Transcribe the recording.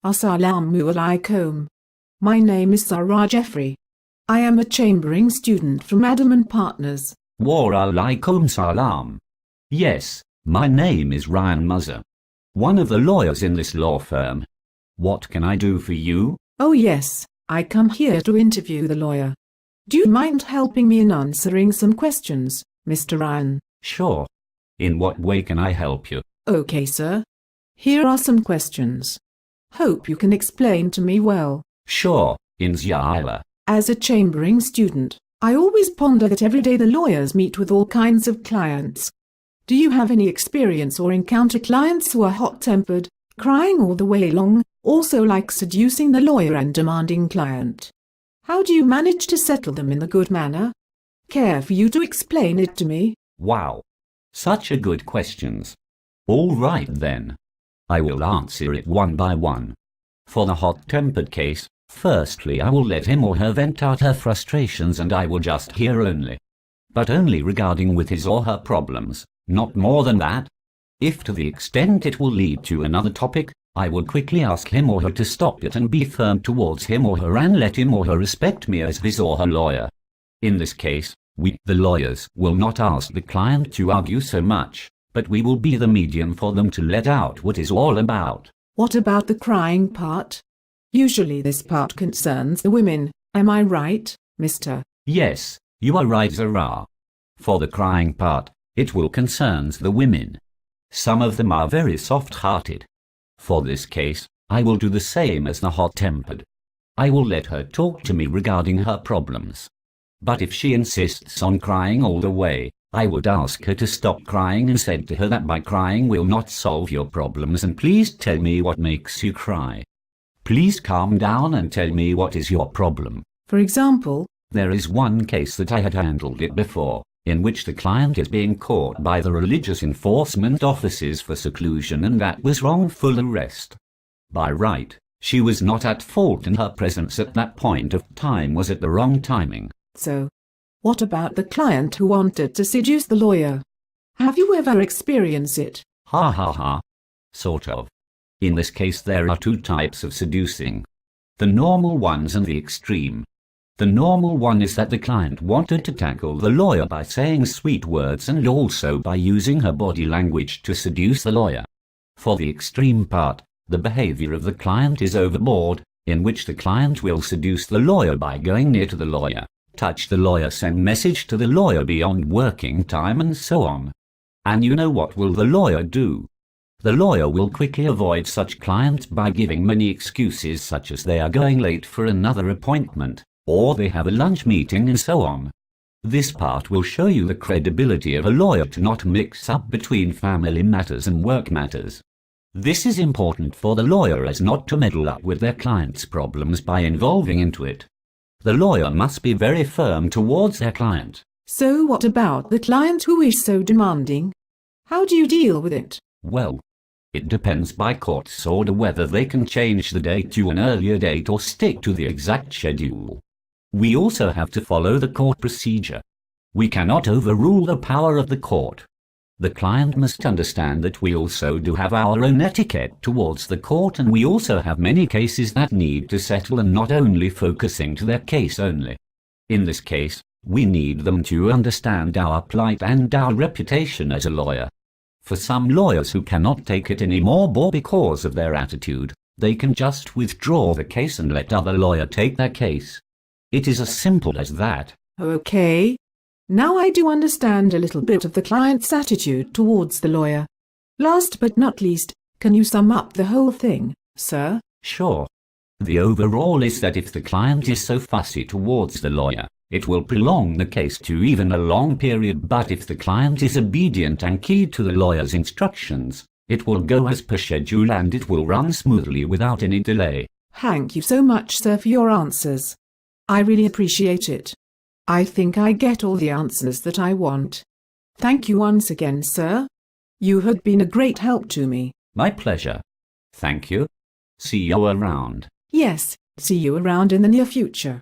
Assalamu alaikum. My name is Sarah Jeffrey. I am a chambering student from Adam and Partners. Wa alaikum salam. Yes, my name is Ryan Muzzer, one of the lawyers in this law firm. What can I do for you? Oh yes, I come here to interview the lawyer. Do you mind helping me in answering some questions, Mr. Ryan? Sure. In what way can I help you? Okay, sir. Here are some questions. Hope you can explain to me well. Sure, inshallah. As a chambering student, I always ponder that every day the lawyers meet with all kinds of clients. Do you have any experience or encounter clients who are hot-tempered, crying all the way along, also like seducing the lawyer and demanding client? How do you manage to settle them in a good manner? Care for you to explain it to me? Wow. Such a good questions. All right then. I will answer it one by one. For the hot-tempered case, firstly I will let him or her vent out her frustrations and I will just hear only. But only regarding with his or her problems, not more than that. If to the extent it will lead to another topic, I will quickly ask him or her to stop it and be firm towards him or her and let him or her respect me as his or her lawyer. In this case, we, the lawyers, will not ask the client to argue so much, but we will be the medium for them to let out what is all about. What about the crying part? Usually this part concerns the women, am I right, Mr.? Yes, you are right, Zara. For the crying part, it will concerns the women. Some of them are very soft-hearted. For this case, I will do the same as the hot-tempered. I will let her talk to me regarding her problems. But if she insists on crying all the way, I would ask her to stop crying and said to her that by crying will not solve your problems and please tell me what makes you cry. Please calm down and tell me what is your problem. For example, there is one case that I had handled it before, in which the client is being caught by the religious enforcement officers for seclusion and that was wrongful arrest. By right, she was not at fault and her presence at that point of time was at the wrong timing. So, what about the client who wanted to seduce the lawyer? Have you ever experienced it? Ha ha ha. Sort of. In this case there are two types of seducing. The normal ones and the extreme. The normal one is that the client wanted to tackle the lawyer by saying sweet words and also by using her body language to seduce the lawyer. For the extreme part, the behavior of the client is overboard, in which the client will seduce the lawyer by going near to the lawyer, touch the lawyer, send message to the lawyer beyond working time and so on. And you know what will the lawyer do? The lawyer will quickly avoid such client by giving many excuses such as they are going late for another appointment, or they have a lunch meeting and so on. This part will show you the credibility of a lawyer to not mix up between family matters and work matters. This is important for the lawyer as not to meddle up with their client's problems by involving into it. The lawyer must be very firm towards their client. So what about the client who is so demanding? How do you deal with it? Well, it depends by court's order whether they can change the date to an earlier date or stick to the exact schedule. We also have to follow the court procedure. We cannot overrule the power of the court. The client must understand that we also do have our own etiquette towards the court and we also have many cases that need to settle and not only focusing to their case only. In this case, we need them to understand our plight and our reputation as a lawyer. For some lawyers who cannot take it anymore because of their attitude, they can just withdraw the case and let other lawyer take their case. It is as simple as that. Okay. Now I do understand a little bit of the client's attitude towards the lawyer. Last but not least, can you sum up the whole thing, sir? Sure. The overall is that if the client is so fussy towards the lawyer, it will prolong the case to even a long period, but if the client is obedient and keyed to the lawyer's instructions, it will go as per schedule and it will run smoothly without any delay. Thank you so much, sir, for your answers. I really appreciate it. I think I get all the answers that I want. Thank you once again, sir. You have been a great help to me. My pleasure. Thank you. See you around. Yes, see you around in the near future.